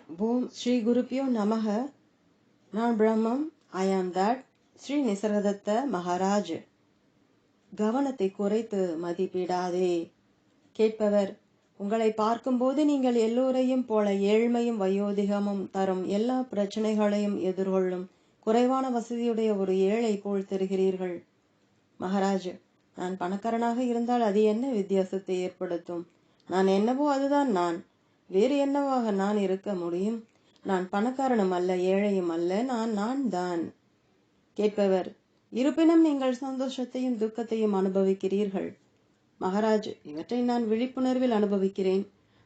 ஓம் ஸ்ரீ குருப்பியோ நமக. நான் பிரம்மம். ஐ ஆம் தட். ஸ்ரீ நிசரதத்த மகாராஜ். கவனத்தை குறைத்து மதிப்பிடாதே. கேட்பவர்: உங்களை பார்க்கும்போது நீங்கள் எல்லோரையும் போல ஏழ்மையும் வயோதிகமும் தரும் எல்லா பிரச்சனைகளையும் எதிர்கொள்ளும் குறைவான வசதியுடைய ஒரு ஏழை போல் தெரிகிறீர்கள். மகாராஜ்: நான் பணக்காரனாக இருந்தால் அது என்ன வித்தியாசத்தை ஏற்படுத்தும்? நான் என்னவோ அதுதான் நான். வேறு என்னவாக நான் இருக்க முடியும்? நான் பணக்காரனும் அல்ல, ஏழையும் அல்ல, நான் தான். கேட்பவர்: இருப்பினும் நீங்கள் சந்தோஷத்தையும் துக்கத்தையும் அனுபவிக்கிறீர்கள். மகாராஜ்: இவற்றை நான் விழிப்புணர்வில் அனுபவிக்கிறேன்.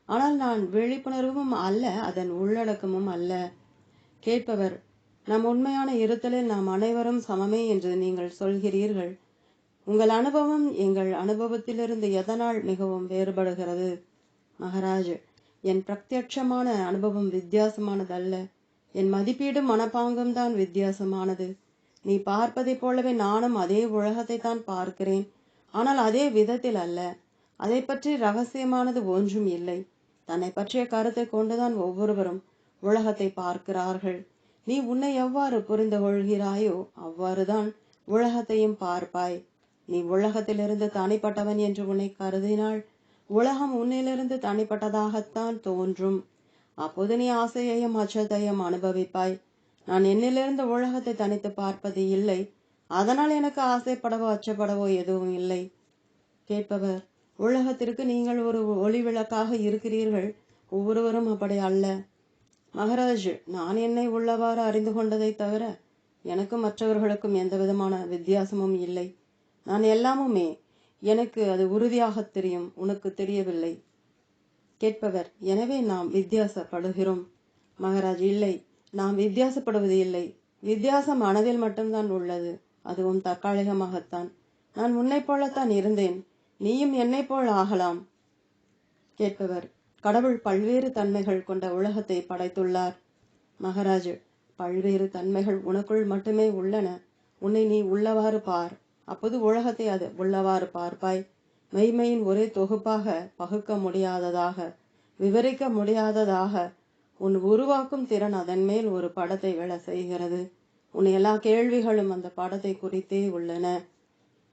ஆனால் நான் விழிப்புணர்வும் அல்ல, அதன் உள்ளடக்கமும் அல்ல. கேட்பவர்: நம் உண்மையான இருத்தலில் நாம் அனைவரும் சமமே என்று நீங்கள் சொல்கிறீர்கள். உங்கள் அனுபவம் எங்கள் அனுபவத்திலிருந்து எதனால் மிகவும் வேறுபடுகிறது? மகாராஜ்: என் பிரத்யட்சமான அனுபவம் வித்தியாசமானதல்ல. என் மதிப்பீடும் மனப்பாங்கும் தான் வித்தியாசமானது. நீ பார்ப்பதைப் போலவே நானும் அதே உலகத்தை தான் பார்க்கிறேன். ஆனால் அதே விதத்தில் அல்ல. அதை பற்றி ரகசியமானது ஒன்றும் இல்லை. தன்னை பற்றிய கருத்தை கொண்டுதான் ஒவ்வொருவரும் உலகத்தை பார்க்கிறார்கள். நீ உன்னை எவ்வாறு புரிந்து கொள்கிறாயோ அவ்வாறுதான் உலகத்தையும் பார்ப்பாய். நீ உலகத்திலிருந்து தனிப்பட்டவன் என்று உன்னை கருதினால் உலகம் உன்னிலிருந்து தனிப்பட்டதாகத்தான் தோன்றும். அப்போது நீ ஆசையையும் அச்சத்தையும் அனுபவிப்பாய். நான் என்னிலிருந்து உலகத்தை தனித்து பார்ப்பது இல்லை. அதனால் எனக்கு ஆசைப்படவோ அச்சப்படவோ எதுவும் இல்லை. கேட்பவர்: உலகத்திற்கு நீங்கள் ஒரு ஒளி விளக்காக இருக்கிறீர்கள். ஒவ்வொருவரும் அப்படி அல்ல. மகாராஜ்: நான் என்னை உள்ளவாறு அறிந்து கொண்டதை தவிர எனக்கும் மற்றவர்களுக்கும் எந்த விதமான வித்தியாசமும் இல்லை. நான் எல்லாமுமே. எனக்கு அது உறுதியாக தெரியும், உனக்கு தெரியவில்லை. கேட்பவர்: எனவே நாம் வித்தியாசப்படுகிறோம். மகாராஜ்: இல்லை, நாம் வித்தியாசப்படுவது இல்லை. வித்தியாசம் மனதில் மட்டும்தான் உள்ளது, அதுவும் தற்காலிகமாகத்தான். நான் உன்னை போலத்தான் இருந்தேன், நீயும் என்னை போல் ஆகலாம். கேட்பவர்: கடவுள் பல்வேறு தன்மைகள் கொண்ட உலகத்தை படைத்துள்ளார். மகாராஜ்: பல்வேறு தன்மைகள் உனக்குள் மட்டுமே உள்ளன. உன்னை நீ உள்ளவாறு பார். அப்போது உலகத்தை அது உள்ளவாறு பார்ப்பாய். மெய்மையின் ஒரே தொகுப்பாக, பகுக்க முடியாததாக, விவரிக்க முடியாததாக உன் உருவாக்கும் திறன் அதன் மேல் ஒரு படத்தை விழ செய்கிறது. உன் எல்லா கேள்விகளும் அந்த படத்தை குறித்தே உள்ளன.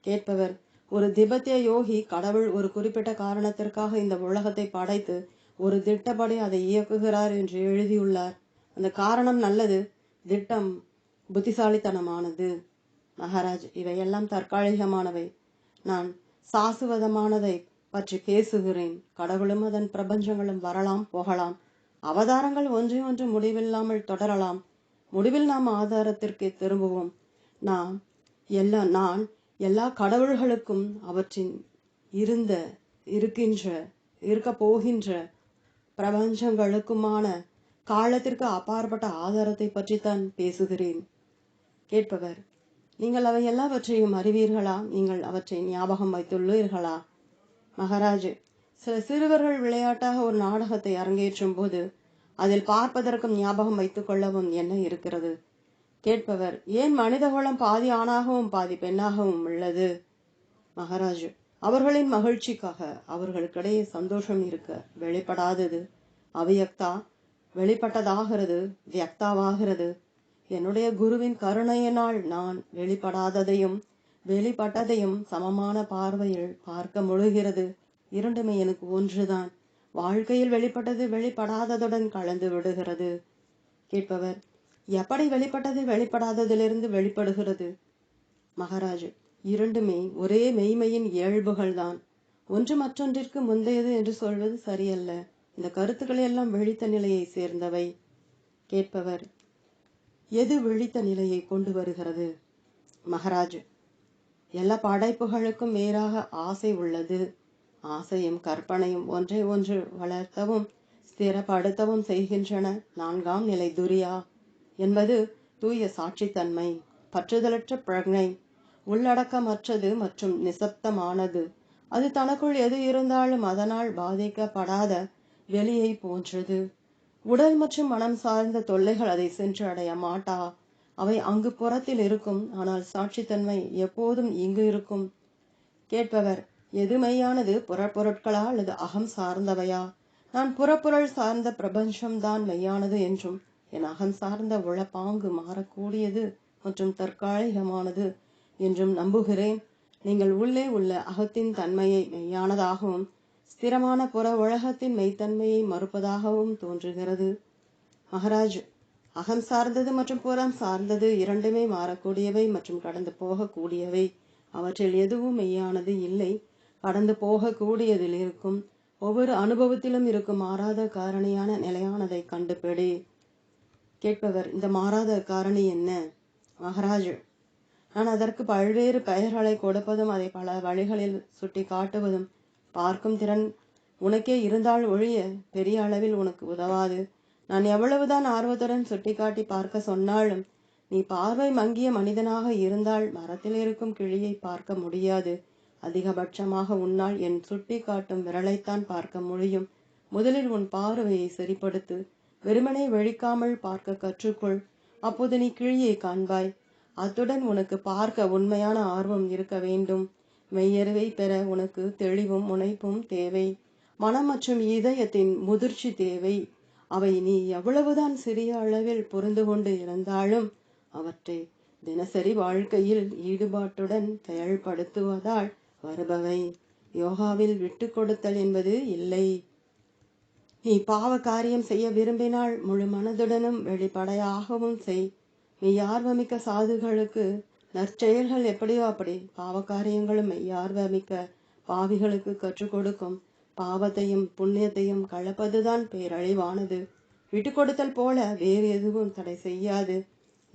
கேட்பவர்: ஒரு திபெத்திய யோகி கடவுள் ஒரு குறிப்பிட்ட காரணத்திற்காக இந்த உலகத்தை படைத்து ஒரு திட்டப்படி அதை இயக்குகிறார் என்று எழுதியுள்ளார். அந்த காரணம் நல்லது, திட்டம் புத்திசாலித்தனமானது. மகாராஜ்: இவையெல்லாம் தற்காலிகமானவை. நான் சாசுவதமானதை பற்றி பேசுகிறேன். கடவுளும் அதன் பிரபஞ்சங்களும் வரலாம், போகலாம். அவதாரங்கள் ஒன்றை ஒன்று முடிவில்லாமல் தொடரலாம். முடிவில் நாம் ஆதாரத்திற்கு திரும்புவோம். நான் எல்லா கடவுள்களுக்கும் அவற்றின் இருக்க போகின்ற பிரபஞ்சங்களுக்குமான காலத்திற்கு அப்பாற்பட்ட ஆதாரத்தை பற்றித்தான் பேசுகிறேன். கேட்பவர்: நீங்கள் அவை எல்லாவற்றையும் அறிவீர்களா? நீங்கள் அவற்றை ஞாபகம் வைத்துள்ளீர்களா? மகாராஜ்: சில சிறுவர்கள் விளையாட்டாக ஒரு நாடகத்தை அரங்கேற்றும் போது அதில் பார்ப்பதற்கும் ஞாபகம் வைத்துக் கொள்ளவும் என்ன இருக்கிறது? கேட்பவர்: ஏன் மனிதகுலம் பாதி ஆணாகவும் பாதி பெண்ணாகவும் உள்ளது? மகாராஜ்: அவர்களின் மகிழ்ச்சிக்காக. அவர்களுக்கிடையே சந்தோஷம் இருக்க. வெளிப்படாதது அவ்யக்தா வெளிப்பட்டதாகிறது, வியக்தாவாகிறது. என்னுடைய குருவின் கருணையினால் நான் வெளிப்படாததையும் வெளிப்பட்டதையும் சமமான பார்வையில் பார்க்க முடிகிறது. இரண்டுமே எனக்கு ஒன்றுதான். வாழ்க்கையில் வெளிப்பட்டது வெளிப்படாததுடன் கலந்து விடுகிறது. கேட்பவர்: எப்படி வெளிப்பட்டது வெளிப்படாததிலிருந்து வெளிப்படுகிறது? மகாராஜ்: இரண்டுமே ஒரே மெய்மையின் இயல்புகள் தான். ஒன்று மற்றொன்றிற்கு முந்தையது என்று சொல்வது சரியல்ல. இந்த கருத்துக்கள் எல்லாம் விழித்த நிலையை சேர்ந்தவை. கேட்பவர்: எது விழித்த நிலையை கொண்டு வருகிறது? மகாராஜ்: எல்லா படைப்புகளுக்கும் வேறாக ஆசை உள்ளது. ஆசையும் கற்பனையும் ஒன்றை ஒன்று வளர்த்தவும் ஸ்திரப்படுத்தவும் செய்கின்றன. 4ஆம் நிலை துரியா என்பது தூய சாட்சித்தன்மை, பற்றுதலற்ற பிரக்ஞை, உள்ளடக்கமற்றது மற்றும் நிசப்தமானது. அது தனக்குள் எது இருந்தாலும் அதனால் பாதிக்கப்படாத வெளியை போன்றது. உடல் மற்றும் மனம் சார்ந்த தொல்லைகள் அதை சென்று அடைய மாட்டா. அவை அங்கு புறத்தில் இருக்கும். ஆனால் சாட்சித்தன்மை எப்போதும் இங்கு இருக்கும். கேட்பவர்: எது மெய்யானது? புறப்பொருட்களா அல்லது அகம் சார்ந்தவையா? நான் புறப்புறல் சார்ந்த பிரபஞ்சம்தான் மெய்யானது என்றும் என் அகம் சார்ந்த உளப்பாங்கு மாறக்கூடியது மற்றும் தற்காலிகமானது என்றும் நம்புகிறேன். நீங்கள் உள்ளே உள்ள அகத்தின் தன்மையை மெய்யானதாகவும் ஸ்திரமான புற உலகத்தின் மெய்த்தன்மையை மறுப்பதாகவும் தோன்றுகிறது. மகாராஜ், அகம் சார்ந்தது மற்றும் புறம் சார்ந்தது இரண்டுமே மாறக்கூடியவை மற்றும் கடந்து போகக்கூடியவை. அவற்றில் எதுவும் மெய்யானது இல்லை. கடந்து போகக்கூடியதில் இருக்கும் ஒவ்வொரு அனுபவத்திலும் இருக்கும் மாறாத காரணியான நிலையானதை கண்டுபிடி. கேட்பவர், இந்த மாறாத காரணி என்ன? மகாராஜ், நான் அதற்கு பல்வேறு பெயர்களை கொடுப்பதும் அதை பல வழிகளில் சுட்டி காட்டுவதும் பார்க்கும் திறன் உனக்கே இருந்தால் ஒழிய பெரிய அளவில் உனக்கு உதவாது. நான் எவ்வளவுதான் ஆர்வத்துடன் சுட்டிக்காட்டி பார்க்க சொன்னாலும் நீ பார்வை மங்கிய மனிதனாக இருந்தால் மரத்தில் இருக்கும் கிளியை பார்க்க முடியாது. அதிகபட்சமாக உன்னால் என் சுட்டி காட்டும் விரலைத்தான் பார்க்க முடியும். முதலில் உன் பார்வையை சரிப்படுத்து. வெறுமனே வெளிக்காமல் பார்க்க கற்றுக்கொள். அப்போது நீ கிளியை காண்பாய். அத்துடன் உனக்கு பார்க்க உண்மையான ஆர்வம் இருக்க வேண்டும். மெய்யறிவை பெற உனக்கு தெளிவும் முனைப்பும் தேவை. மனம் மற்றும் இதயத்தின் முதிர்ச்சி தேவை. அவை நீ எவ்வளவுதான் சிறிய அளவில் புரிந்து கொண்டு இருந்தாலும் அவற்றை தினசரி வாழ்க்கையில் ஈடுபாட்டுடன் செயல்படுத்துவதால் வருபவை. யோகாவில் விட்டு கொடுத்தல் என்பது இல்லை. நீ பாவ காரியம் செய்ய விரும்பினால் முழு மனதுடனும் வெளிப்படையாகவும் செய். மெய்யார்வமிக்க சாதுகளுக்கு நற்செயல்கள் எப்படியோ அப்படி பாவ காரியங்களும் மெய்யார்வமிக்க பாவிகளுக்கு கற்றுக் கொடுக்கும். பாவத்தையும் புண்ணியத்தையும் கலப்பதுதான் பேரழிவானது. விட்டு கொடுத்தல் போல வேறு எதுவும் தடை செய்யாது.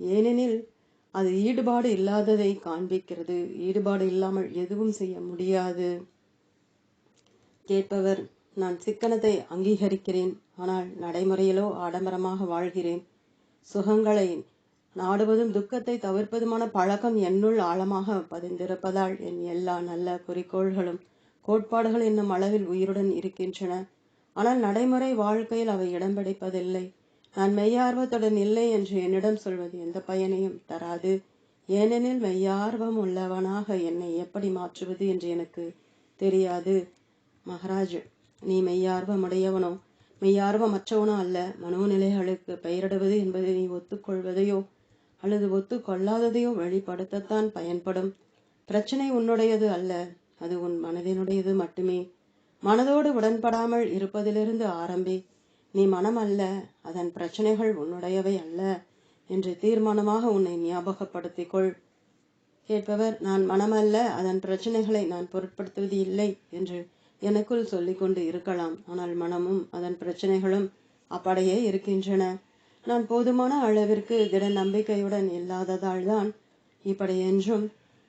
ஏனெனில் அது ஈடுபாடு இல்லாததை காண்பிக்கிறது. ஈடுபாடு இல்லாமல் எதுவும் செய்ய முடியாது. கேட்பவர், நான் சிக்கனத்தை அங்கீகரிக்கிறேன். ஆனால் நடைமுறையிலோ ஆடம்பரமாக வாழ்கிறேன். சுகங்களை நாடுவதும் துக்கத்தை தவிர்ப்பதுமான பழக்கம் என்னுள் ஆழமாக பதிந்திருப்பதால் என் எல்லா நல்ல குறிக்கோள்களும் கோட்பாடுகள் என்னும் அளவில் உயிருடன் இருக்கின்றன. ஆனால் நடைமுறை வாழ்க்கையில் அவை இடம் பிடிப்பதில்லை. நான் மெய்யார்வத்துடன் இல்லை என்று என்னிடம் சொல்வது எந்த பயனையும் தராது. ஏனெனில் மெய்யார்வம் உள்ளவனாக என்னை எப்படி மாற்றுவது என்று எனக்கு தெரியாது. மகாராஜ், நீ மெய்யார்வமுடையவனோ மெய்யார்வமற்றவனோ அல்ல. மனோநிலைகளுக்கு பெயரிடுவது என்பது நீ ஒத்துக்கொள்வதையோ அல்லது ஒத்துக்கொள்ளாததையோ வெளிப்படுத்தத்தான் பயன்படும். பிரச்சனை உன்னுடையது அல்ல, அது உன் மனதினுடையது மட்டுமே. மனதோடு உடன்படாமல் இருப்பதிலிருந்து ஆரம்பி. நீ மனம் அல்ல, அதன் பிரச்சனைகள் உன்னுடையவை அல்ல என்று தீர்மானமாக உன்னை ஞாபகப்படுத்திக் கொள். கேட்பவர், நான் மனமல்ல, அதன் பிரச்சனைகளை நான் பொருட்படுத்துவது இல்லை என்று எனக்குள் சொல்லிக்கொண்டு இருக்கலாம். ஆனால் மனமும் அதன் பிரச்சனைகளும் அப்படியே இருக்கின்றன. நான் போதுமான அளவிற்கு திட நம்பிக்கையுடன் இல்லாததால் தான் இப்படி என்றும்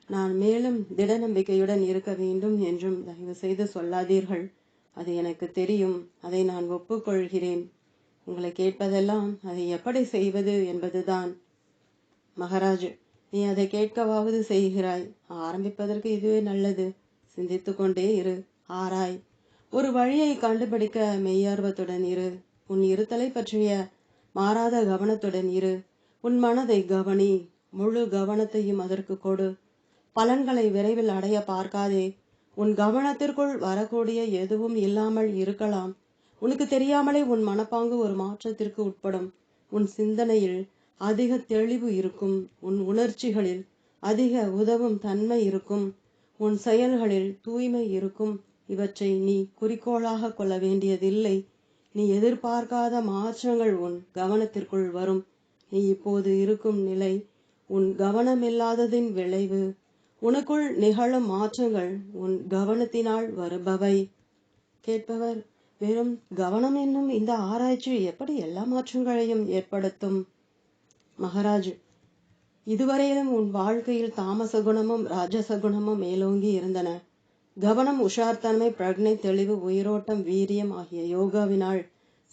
நான் மேலும் திட நம்பிக்கையுடன் இருக்க வேண்டும் என்றும் தயவு செய்து சொல்லாதீர்கள். அது எனக்கு தெரியும். அதை நான் ஒப்புக்கொள்கிறேன். உங்களை கேட்பதெல்லாம் அதை எப்படி செய்வது என்பதுதான். மகாராஜ், நீ அதை கேட்கவாவது செய்கிறாய். ஆரம்பிப்பதற்கு இதுவே நல்லது. சிந்தித்து கொண்டே இரு, ஆராய். ஒரு வழியை கண்டுபிடிக்க மெய்யார்வத்துடன் இரு. உன் இருத்தலை பற்றிய மாறாத கவனத்துடன் இரு. உன் மனதை கவனி. முழு கவனத்தையும் அதற்கு கொடு. பலன்களை விரைவில் அடைய பார்க்காதே. உன் கவனத்திற்குள் வரக்கூடிய எதுவும் இல்லாமல் இருக்கலாம். உனக்கு தெரியாமலே உன் மனப்பாங்கு ஒரு மாற்றத்திற்கு உட்படும். உன் சிந்தனையில் அதிக தெளிவு இருக்கும். உன் உணர்ச்சிகளில் அதிக உதவும் தன்மை இருக்கும். உன் செயல்களில் தூய்மை இருக்கும். இவற்றை நீ குறிக்கோளாக கொள்ள வேண்டியதில்லை. நீ எதிர்பார்க்காத மாற்றங்கள் உன் கவனத்திற்குள் வரும். நீ இப்போது இருக்கும் நிலை உன் கவனமில்லாததின் விளைவு. உனக்குள் நிகழும் மாற்றங்கள் உன் கவனத்தினால் வருபவை. கேட்பவர், வெறும் கவனம் என்னும் இந்த ஆராய்ச்சி எப்படி எல்லா மாற்றங்களையும் ஏற்படுத்தும்? மகாராஜ், இதுவரையிலும் உன் வாழ்க்கையில் தாமச குணமும் ராஜச குணமும் மேலோங்கி இருந்தன. கவனம், உஷார்த்தன்மை, பிரக்னை, தெளிவு, உயிரோட்டம், வீரியம் ஆகிய யோகாவினால்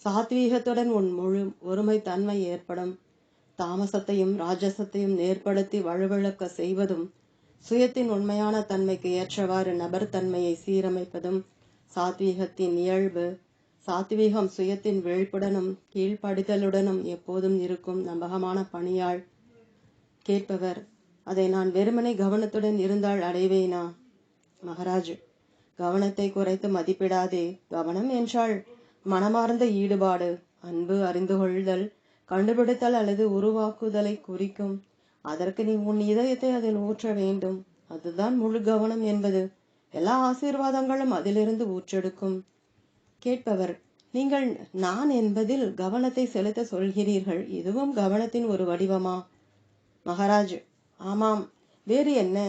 சாத்வீகத்துடன் உன் முழு ஒருமை தன்மை ஏற்படும். தாமசத்தையும் ராஜசத்தையும் ஏற்படுத்தி வலுவிழக்க செய்வதும் சுயத்தின் உண்மையான தன்மைக்கு ஏற்றவாறு நபர் தன்மையை சீரமைப்பதும் சாத்வீகத்தின் இயல்பு. சாத்வீகம் சுயத்தின் விழிப்புடனும் கீழ்ப்படிதலுடனும் எப்போதும் இருக்கும் நம்பகமான பணியாள். கேட்பவர், அதை நான் வெறுமனை கவனத்துடன் இருந்தால் அடைவேனா? மகாராஜ், கவனத்தை குறைத்து மதிப்பிடாதே. கவனம் என்றால் மனமார்ந்த ஈடுபாடு, அன்பு, அறிந்து கொள்தல், கண்டுபிடித்தல் அல்லது உருவாக்குதலை குறிக்கும். அதற்கு நீ உன் இதயத்தை அதில் ஊற்ற வேண்டும். அதுதான் முழு கவனம் என்பது. எல்லா ஆசீர்வாதங்களும் அதிலிருந்து ஊற்றெடுக்கும். கேட்பவர், நீங்கள் நான் என்பதில் கவனத்தை செலுத்த சொல்கிறீர்கள். இதுவும் கவனத்தின் ஒரு வடிவமா? மகாராஜ், ஆமாம், வேறு என்ன?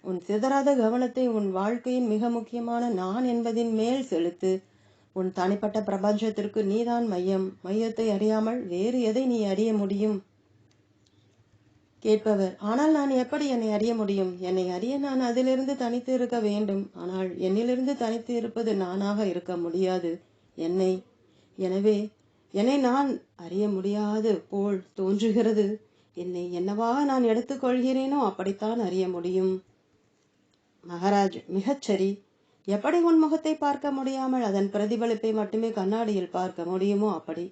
உன் சிதறாத கவனத்தை உன் வாழ்க்கையின் மிக முக்கியமான நான் என்பதின் மேல் செலுத்து. உன் தனிப்பட்ட பிரபஞ்சத்திற்கு நீதான் மையம். மையத்தை அறியாமல் வேறு எதை நீ அறிய முடியும்? கேட்பவர், ஆனால் நான் எப்படி என்னை அறிய முடியும்? என்னை அறிய நான் அதிலிருந்து தனித்து இருக்க வேண்டும். ஆனால் என்னிலிருந்து தனித்து இருப்பது நானாக இருக்க முடியாது. எனவே என்னை நான் அறிய முடியாது போல் தோன்றுகிறது. என்னை என்னவாக நான் எடுத்துக்கொள்கிறேனோ அப்படித்தான் அறிய முடியும். மகாராஜ், மிகச்சரி. எப்படி உன் முகத்தை பார்க்க முடியாமல் அதன் பிரதிபலிப்பை மட்டுமே கண்ணாடியில் பார்க்க முடியுமோ அப்படி.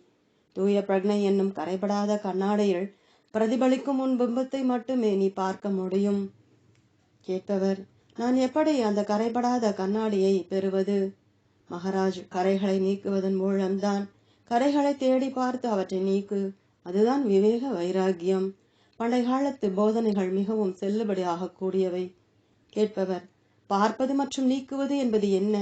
தூய பிரக்ஞை என்னும் கரைபடாத கண்ணாடியில் பிரதிபலிக்கும் உன் பிம்பத்தை மட்டுமே நீ பார்க்க முடியும். கேட்பவர், நான் எப்படி அந்த கரைபடாத கண்ணாடியை பெறுவது? மகாராஜ், கரைகளை நீக்குவதன் மூலம்தான். கரைகளை தேடி பார்த்து அவற்றை நீக்கு. அதுதான் விவேக வைராக்கியம். பண்டை காலத்து போதனைகள் மிகவும் செல்லுபடியாக கூடியவை. கேட்பவர், பார்ப்பது மற்றும் நீக்குவது என்பது என்ன?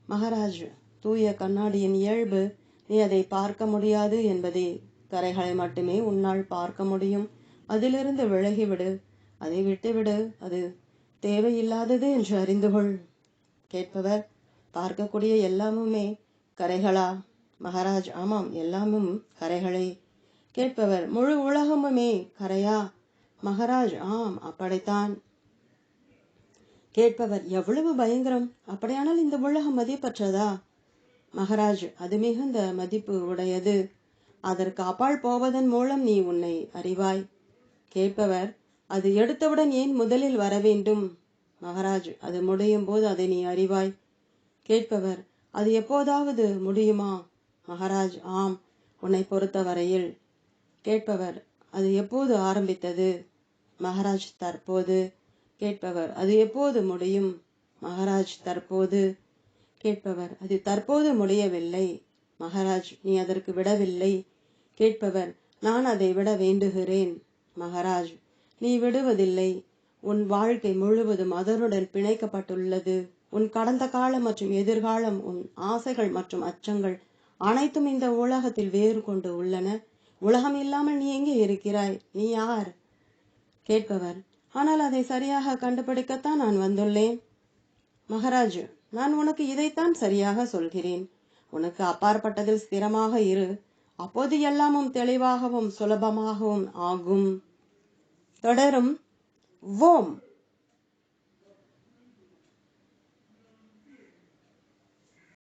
மகாராஜ், தூய கண்ணாடியின் இயல்பு நீ அதை பார்க்க முடியாது என்பதே. கரைகளை மட்டுமே உன்னால் பார்க்க முடியும். அதிலிருந்து விலகிவிடு. அதை விட்டுவிடு. அது தேவையில்லாதது என்று அறிந்து கொள். கேட்பவர், பார்க்கக்கூடிய எல்லாமுமே கரைகளா? மகாராஜ், ஆமாம், எல்லாமும் கரைகளே. கேட்பவர், முழு உலகமுமே கரையா? மகாராஜ், ஆம், அப்படித்தான். கேட்பவர், எவ்வளவு பயங்கரம்! அப்படியானால் இந்த உலகம் மதிப்பற்றதா? மகாராஜ், அது மிகுந்த மதிப்பு உடையது. அதற்கு அப்பால் போவதன் மூலம் நீ உன்னை அறிவாய். கேட்பவர், அது எடுத்தவுடன் ஏன் முதலில் வர வேண்டும்? மகாராஜ், அது முடியும் போது அதை நீ அறிவாய். கேட்பவர், அது எப்போதாவது முடியுமா? மகாராஜ், ஆம், உன்னை பொறுத்தவரையில். கேட்பவர், அது எப்போது ஆரம்பித்தது? மகாராஜ், தற்போது. கேட்பவர், அது எப்போது முடியும்? மகாராஜ், தற்போது. கேட்பவர், அது தற்போது முடியவில்லை. மகாராஜ், நீ அதற்கு விடவில்லை. கேட்பவர், நான் அதை விட வேண்டுகிறேன். மகாராஜ், நீ விடுவதில்லை. உன் வாழ்க்கை முழுவதும் அதனுடன் பிணைக்கப்பட்டுள்ளது. உன் கடந்த காலம் மற்றும் எதிர்காலம், உன் ஆசைகள் மற்றும் அச்சங்கள் அனைத்தும் இந்த உலகத்தில் வேறு கொண்டு உள்ளன. உலகம் இல்லாமல் நீ எங்கே இருக்கிறாய்? நீ யார்? கேட்பவர், ஆனால் அதை சரியாக கண்டுபிடிக்கத்தான் நான் வந்துள்ளேன். மகாராஜ், நான் உனக்கு இதைத்தான் சரியாக சொல்கிறேன். உனக்கு அப்பாற்பட்டதில் ஸ்திரமாக இரு. அப்போது எல்லாமும் தெளிவாகவும் சுலபமாகவும் ஆகும். தொடரும். ஓம்.